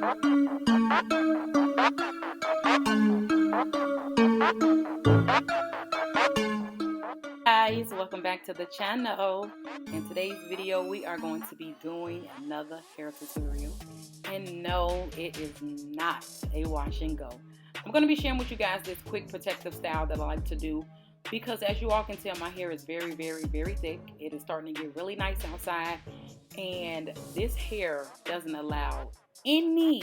Guys, welcome back to the channel. In today's video we are going to be doing another hair tutorial, and no, it is not a wash and go. I'm going to be sharing with you guys this quick protective style that I like to do because, as you all can tell, my hair is very thick. It is starting to get really nice outside, and this hair doesn't allow any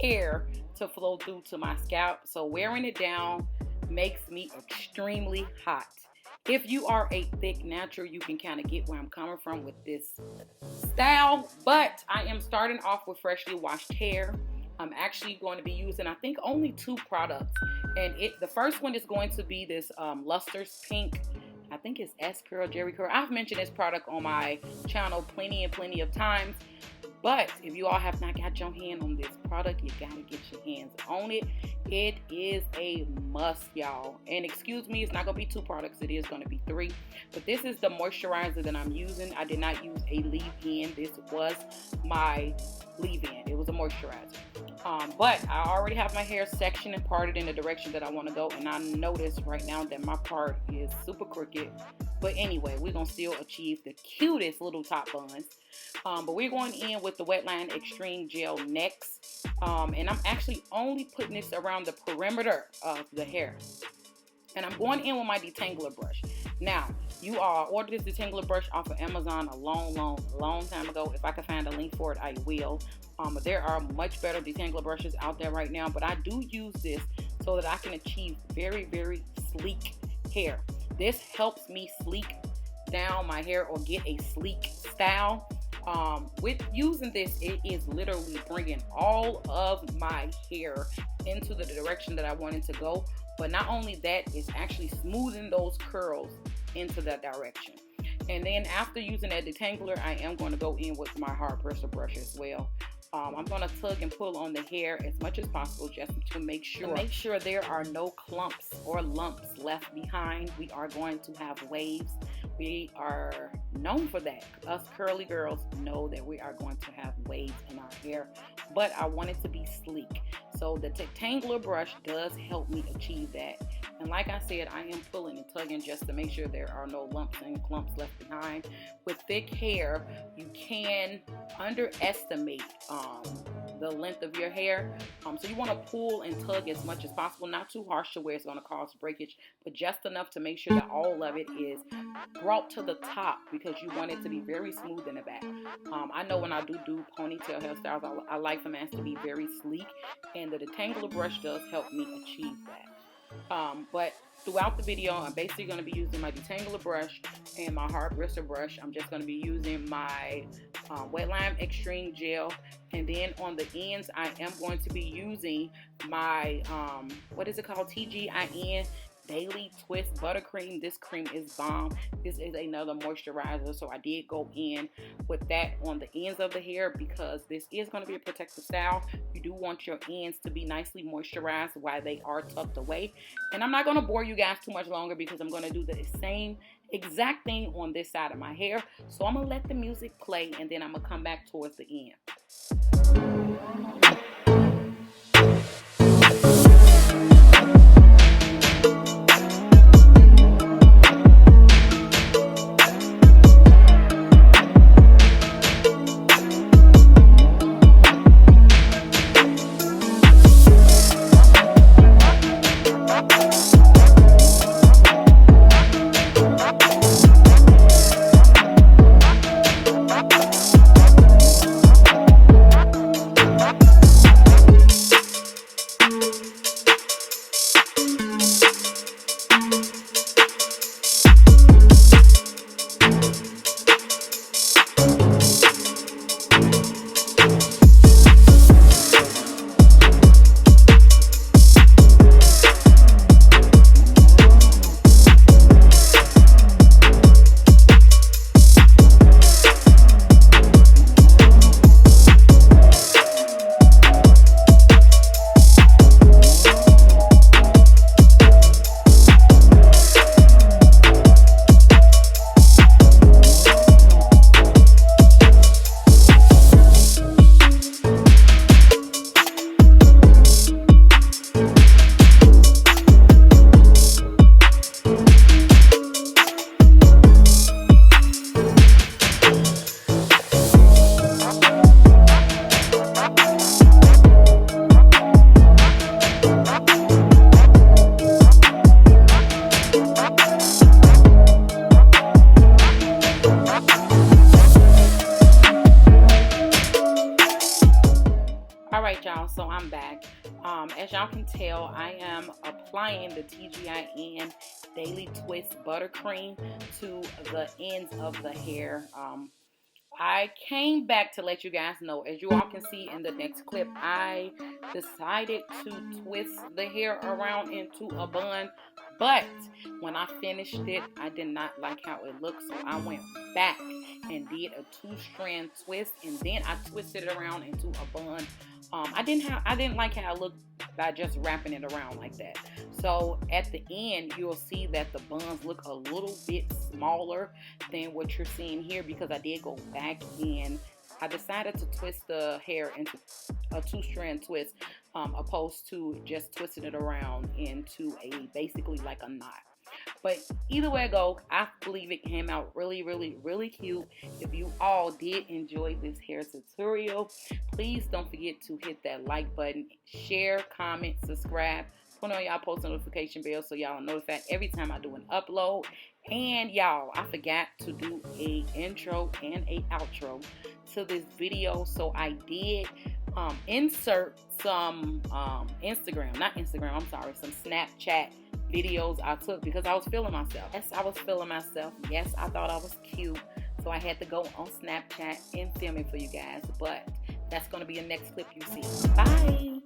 air to flow through to my scalp, so wearing it down makes me extremely hot. If you are a thick natural, you can kind of get where I'm coming from with this style, but I am starting off with freshly washed hair. I'm actually going to be using, I think, only 2 products, and the first one is going to be this Luster's Pink. I think it's S Curl, Jerry Curl. I've mentioned this product on my channel plenty of times, but if you all have not got your hand on this product, you gotta get your hands on it. It is a must, y'all. And excuse me, it's not gonna be 2 products, it is gonna be 3. But this is the moisturizer that I'm using. I did not use a leave-in. This was my leave-in. It was a moisturizer. But I already have my hair sectioned and parted in the direction that I want to go, and I notice right now that my part is super crooked. But anyway, we're gonna still achieve the cutest little top buns. But we're going in with the Wetline Extreme Gel next, and I'm actually only putting this around the perimeter of the hair, and I'm going in with my detangler brush. Now, you all ordered this detangler brush off of Amazon a long time ago. If I can find a link for it, I will. But there are much better detangler brushes out there right now, but I do use this so that I can achieve very sleek hair. This helps me sleek down my hair or get a sleek style. With using this, it is literally bringing all of my hair into the direction that I want it to go. But not only that, it's actually smoothing those curls into that direction. And then after using that detangler, I am going to go in with my hard bristle brush as well. I'm going to tug and pull on the hair as much as possible just to make sure there are no clumps or lumps left behind. We are going to have waves. We are known for that. Us curly girls know that we are going to have waves in our hair, but I want it to be sleek. So the detangler brush does help me achieve that. And like I said, I am pulling and tugging just to make sure there are no lumps and clumps left behind. With thick hair, you can underestimate the length of your hair. So you want to pull and tug as much as possible, not too harsh to where it's going to cause breakage, but just enough to make sure that all of it is brought to the top, because you want it to be very smooth in the back. I know when I do ponytail hairstyles, I like them as to be very sleek, and the detangler brush does help me achieve that. But throughout the video, I'm basically going to be using my detangler brush and my hard bristle brush. I'm just going to be using my Wetline Extreme Gel, and then on the ends I am going to be using my what is it called, TGIN Daily Twist Buttercream. This cream is bomb. This is another moisturizer, so I did go in with that on the ends of the hair because this is going to be a protective style. You do want your ends to be nicely moisturized while they are tucked away. And I'm not going to bore you guys too much longer because I'm going to do the same exact thing on this side of my hair. So I'm going to let the music play, and then I'm going to come back towards the end. Alright y'all, so I'm back. As y'all can tell, I am applying the TGIN Daily Twist Buttercream to the ends of the hair. I came back to let you guys know, as you all can see in the next clip, I decided to twist the hair around into a bun, but when I finished it, I did not like how it looked, so I went back and did a 2-strand twist, and then I twisted it around into a bun. I didn't like how it looked by just wrapping it around like that. So at the end, you'll see that the buns look a little bit smaller than what you're seeing here, because I did go back and I decided to twist the hair into a 2-strand twist, opposed to just twisting it around into a basically like a knot. But either way I go, I believe it came out really, really, really cute. If you all did enjoy this hair tutorial, please don't forget to hit that like button, share, comment, subscribe, put on y'all post notification bell so y'all are notified every time I do an upload. And y'all, I forgot to do a intro and a outro to this video, so I did insert some some Snapchat videos I took because I was feeling myself. Yes, I was feeling myself. Yes, I thought I was cute, so I had to go on Snapchat and film it for you guys. But that's going to be the next clip you see. Bye!